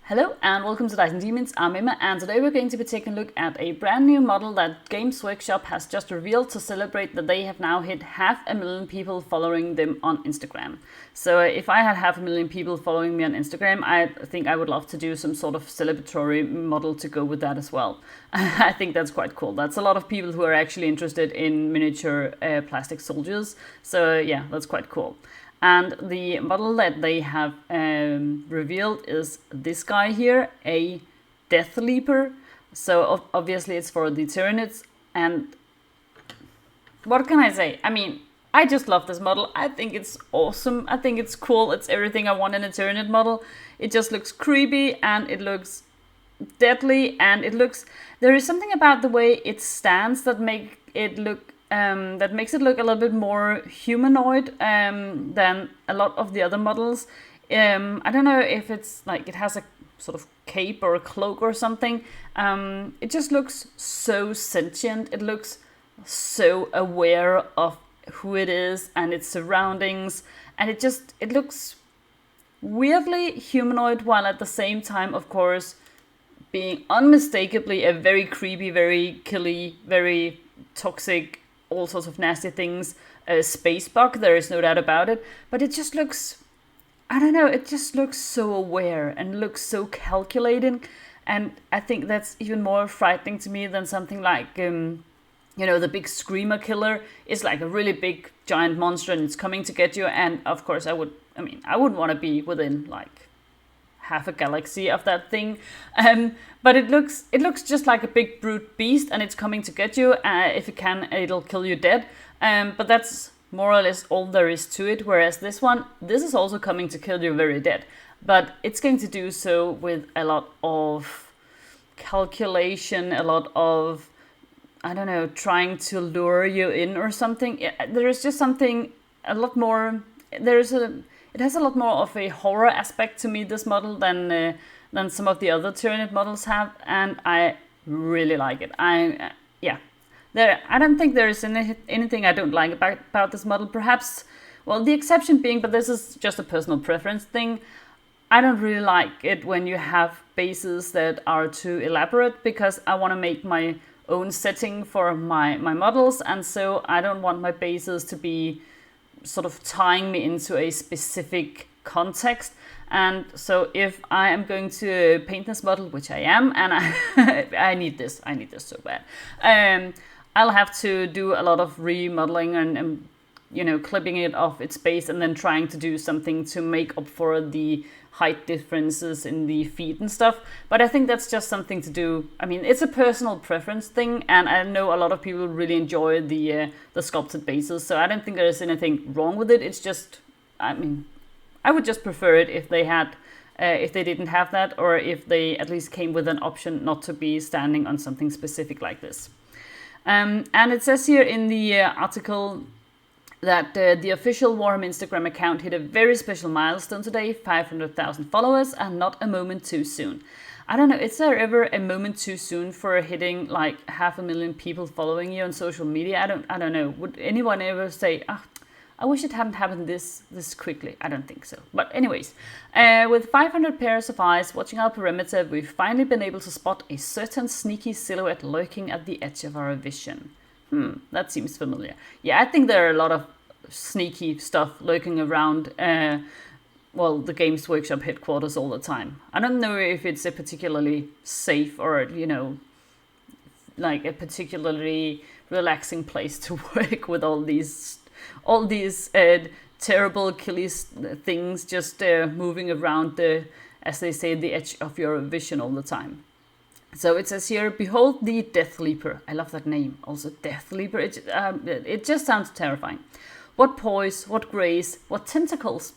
Hello and welcome to Dice and Demons. I'm Emma, and today we're going to be taking a look at a brand new model that Games Workshop has just revealed to celebrate that they have now hit 500,000 people following them on Instagram. So if I had 500,000 people following me on Instagram, I think I would love to do some sort of celebratory model to go with that as well. I think that's quite cool. That's a lot of people who are actually interested in miniature plastic soldiers. So yeah, that's quite cool. And the model that they have revealed is this guy here, a Deathleaper. So obviously it's for the Tyranids. And what can I say? I mean, I just love this model. I think it's awesome. I think it's cool. It's everything I want in a Tyranid model. It just looks creepy and it looks deadly, and it looks... There is something about the way it stands that makes it look a little bit more humanoid than a lot of the other models. I don't know if it's like it has a sort of cape or a cloak or something. It just looks so sentient. It looks so aware of who it is and its surroundings, and it looks weirdly humanoid while at the same time, of course, being unmistakably a very creepy, very killy, very toxic, all sorts of nasty things, a space bug, there is no doubt about it, but it just looks, I don't know, it just looks so aware and looks so calculating, and I think that's even more frightening to me than something like, the big screamer killer is like a really big giant monster and it's coming to get you, and of course I wouldn't want to be within like half a galaxy of that thing, but it looks just like a big brute beast, and it's coming to get you. If it can, it'll kill you dead, but that's more or less all there is to it. Whereas this is also coming to kill you very dead, but it's going to do so with a lot of calculation, a lot of, I don't know, trying to lure you in or something. There is just something a lot more. It has a lot more of a horror aspect to me, this model, than some of the other Tyranid models have, and I really like it. I don't think there is anything I don't like about this model. Perhaps, well, the exception being, but this is just a personal preference thing, I don't really like it when you have bases that are too elaborate, because I want to make my own setting for my models, and so I don't want my bases to be sort of tying me into a specific context. And so if I am going to paint this model, which I am, and I need this so bad, I'll have to do a lot of remodeling and clipping it off its base and then trying to do something to make up for the height differences in the feet and stuff. But I think that's just something to do. I mean, it's a personal preference thing, and I know a lot of people really enjoy the sculpted bases, so I don't think there's anything wrong with it. It's just, I mean, I would just prefer it if they had, if they didn't have that, or if they at least came with an option not to be standing on something specific like this. And it says here in the article that the official Warhammer Instagram account hit a very special milestone today, 500,000 followers, and not a moment too soon. I don't know, is there ever a moment too soon for hitting like 500,000 people following you on social media? I don't know. Would anyone ever say, I wish it hadn't happened this quickly? I don't think so. But anyways, with 500 pairs of eyes watching our perimeter, we've finally been able to spot a certain sneaky silhouette lurking at the edge of our vision. That seems familiar. Yeah, I think there are a lot of sneaky stuff lurking around, the Games Workshop headquarters all the time. I don't know if it's a particularly safe or, like a particularly relaxing place to work with all these terrible killies things just moving around as they say, the edge of your vision all the time. So it says here, behold the Deathleaper. I love that name. Also, Deathleaper. It just sounds terrifying. What poise, what grace, what tentacles.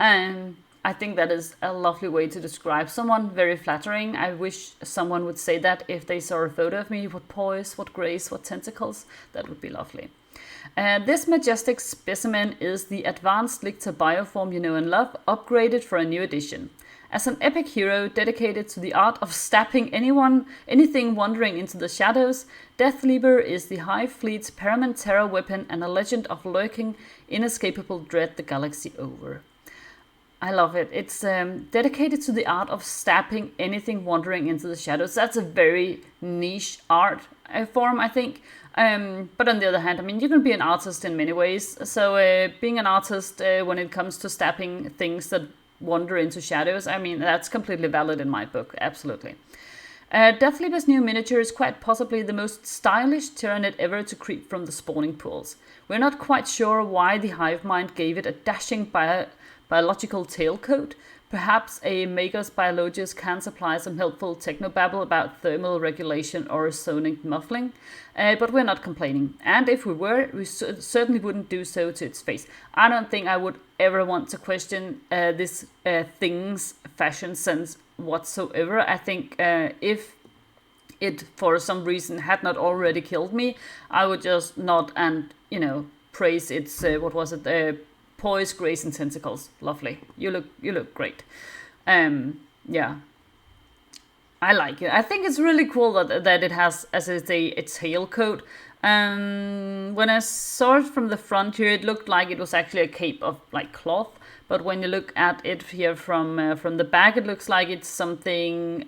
And I think that is a lovely way to describe someone. Very flattering. I wish someone would say that if they saw a photo of me. What poise, what grace, what tentacles. That would be lovely. This Majestic Specimen is the advanced Lictor bioform you know and love, upgraded for a new edition. As an epic hero dedicated to the art of stabbing anything wandering into the shadows, Deathleaper is the Hive Fleet's paramount terror weapon and a legend of lurking, inescapable dread the galaxy over. I love it. It's dedicated to the art of stabbing anything wandering into the shadows. That's a very niche art form, I think. But on the other hand, I mean, you can be an artist in many ways. So being an artist when it comes to stabbing things that wander into shadows, I mean, that's completely valid in my book. Absolutely. Deathleaper's new miniature is quite possibly the most stylish Tyranid ever to creep from the spawning pools. We're not quite sure why the hive mind gave it a dashing biological tailcoat. Perhaps a Magus biologist can supply some helpful technobabble about thermal regulation or sonic muffling, but we're not complaining. And if we were, we certainly wouldn't do so to its face. I don't think I would ever want to question this thing's fashion sense whatsoever. I think if it for some reason had not already killed me, I would just nod and, praise its poise, grace, and tentacles. Lovely. You look great. Yeah. I like it. I think it's really cool that it has as a tailcoat. When I saw it from the front here, it looked like it was actually a cape of like cloth. But when you look at it here from the back, it looks like it's something.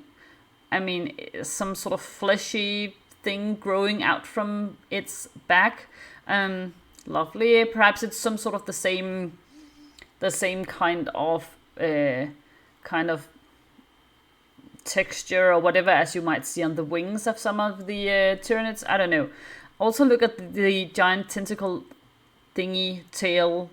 I mean, some sort of fleshy thing growing out from its back. Lovely. Perhaps it's some sort of the same kind of texture or whatever as you might see on the wings of some of the Tyranids. I don't know. Also look at the giant tentacle thingy tail.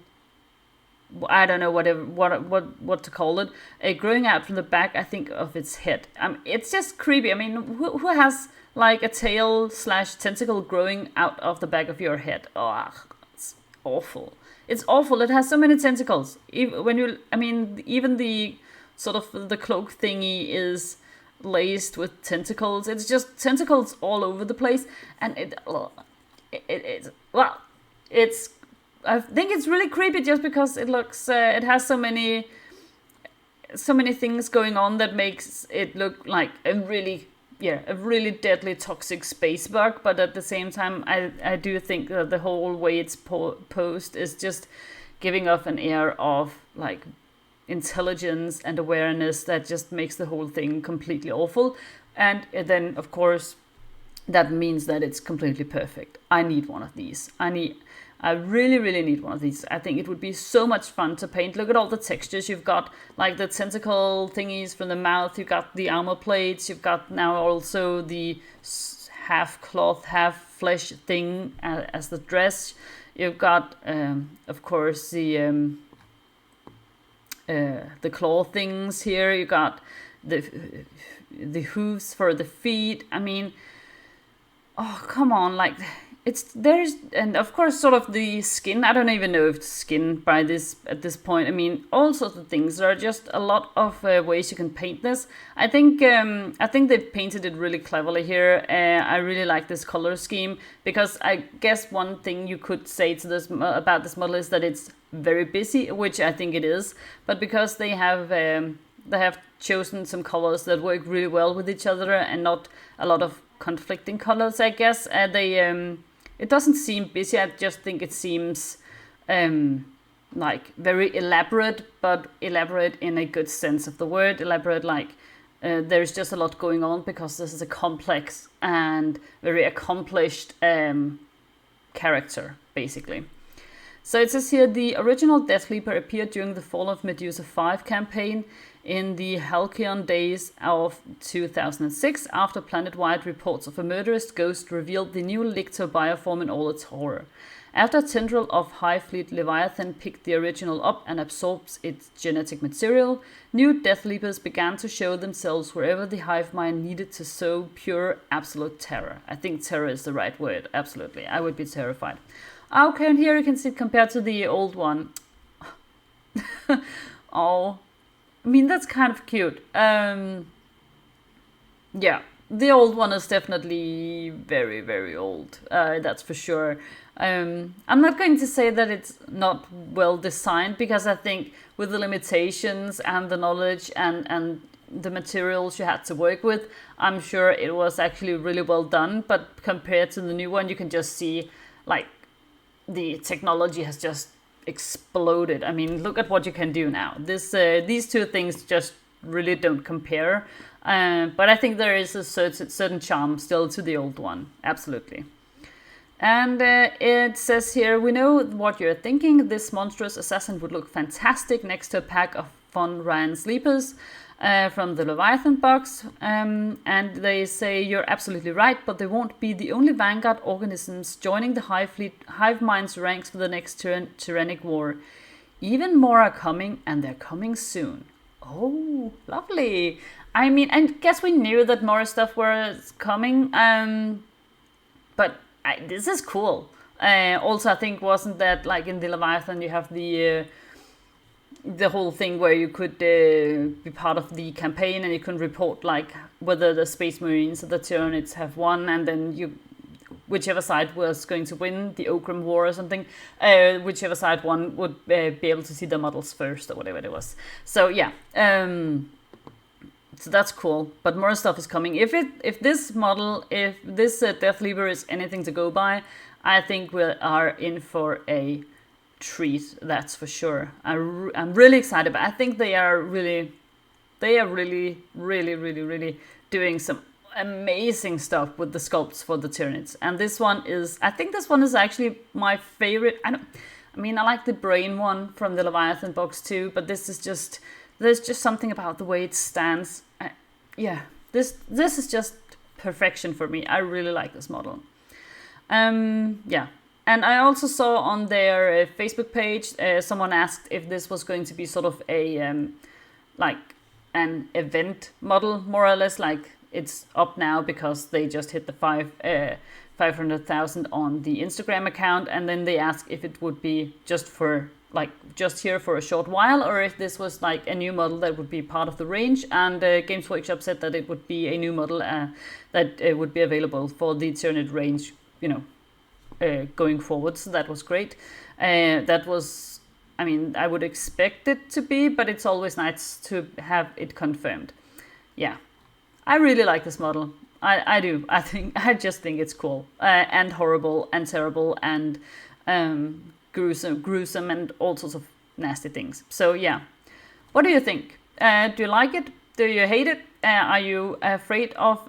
I don't know what to call it. Growing out from the back, I think, of its head. It's just creepy. I mean, who has like a tail / tentacle growing out of the back of your head? Oh, it's awful. It's awful. It has so many tentacles. Even the sort of the cloak thingy is laced with tentacles. It's just tentacles all over the place, and I think it's really creepy just because it looks. It has so many things going on that makes it look like a really deadly toxic space bug. But at the same time, I do think that the whole way it's posed is just giving off an air of like intelligence and awareness that just makes the whole thing completely awful. And then, of course, that means that it's completely perfect. I need one of these. I really, really need one of these. I think it would be so much fun to paint. Look at all the textures. You've got like the tentacle thingies from the mouth. You've got the armor plates. You've got now also the half cloth, half flesh thing as the dress. You've got, of course, the claw things here. You got the hooves for the feet. I mean, oh, come on, like and of course sort of the skin. I don't even know if it's skin at this point. I mean, all sorts of things. There are just a lot of ways you can paint this. I think they've painted it really cleverly here. I really like this color scheme because I guess one thing you could say to this about this model is that it's very busy, which I think it is. But because they have chosen some colors that work really well with each other and not a lot of conflicting colors, I guess. It doesn't seem busy. I just think it seems like very elaborate, but elaborate in a good sense of the word. Elaborate, like there's just a lot going on because this is a complex and very accomplished character, basically. So it says here, the original Deathleaper appeared during the Fall of Medusa 5 campaign in the Halcyon days of 2006, after planet-wide reports of a murderous ghost revealed the new Lictor bioform in all its horror. After a tendril of Hive Fleet Leviathan picked the original up and absorbs its genetic material, new Deathleapers began to show themselves wherever the hive mind needed to sow pure, absolute terror. I think terror is the right word, absolutely. I would be terrified. Okay, and here you can see it compared to the old one. Oh, I mean, that's kind of cute. Yeah, the old one is definitely very, very old. That's for sure. I'm not going to say that it's not well designed, because I think with the limitations and the knowledge and the materials you had to work with, I'm sure it was actually really well done. But compared to the new one, you can just see like the technology has just exploded. I mean, look at what you can do now. These two things just really don't compare. But I think there is a certain charm still to the old one. Absolutely. And it says here, we know what you're thinking. This monstrous assassin would look fantastic next to a pack of fun Ryan sleepers from the Leviathan box. And they say you're absolutely right, but they won't be the only vanguard organisms joining the hive mind's ranks for the next tyrannic war. Even more are coming, and they're coming soon. Oh, lovely. I mean, I guess we knew that more stuff was coming, but this is cool. Also, I think wasn't that like in the Leviathan you have the whole thing where you could be part of the campaign and you can report like whether the Space Marines or the Tyranids have won, and then whichever side was going to win the Okram War or something, whichever side won would be able to see the models first or whatever it was. So yeah. So that's cool, but more stuff is coming. If this Deathleaper is anything to go by, I think we are in for a treat. That's for sure. I'm really excited, but I think they are really doing some amazing stuff with the sculpts for the Tyranids. And I think this one is actually my favorite. I like the brain one from the Leviathan box too, but this is just. There's just something about the way it stands. This is just perfection for me. I really like this model. Yeah. And I also saw on their Facebook page, someone asked if this was going to be sort of a, like an event model, more or less, like it's up now because they just hit the 500,000 on the Instagram account. And then they asked if it would be just here for a short while, or if this was like a new model that would be part of the range. And Games Workshop said that it would be a new model that would be available for the Tyranid range, going forward. So that was great. I would expect it to be, but it's always nice to have it confirmed. Yeah, I really like this model. I do. I just think it's cool and horrible and terrible and gruesome and all sorts of nasty things. So yeah, what do you think? Do you like it? Do you hate it? Are you afraid of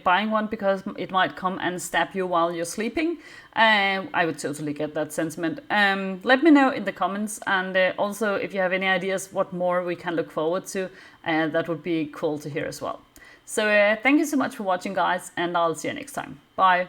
buying one because it might come and stab you while you're sleeping? I would totally get that sentiment. Let me know in the comments, and also if you have any ideas what more we can look forward to, that would be cool to hear as well. So thank you so much for watching, guys, and I'll see you next time. Bye.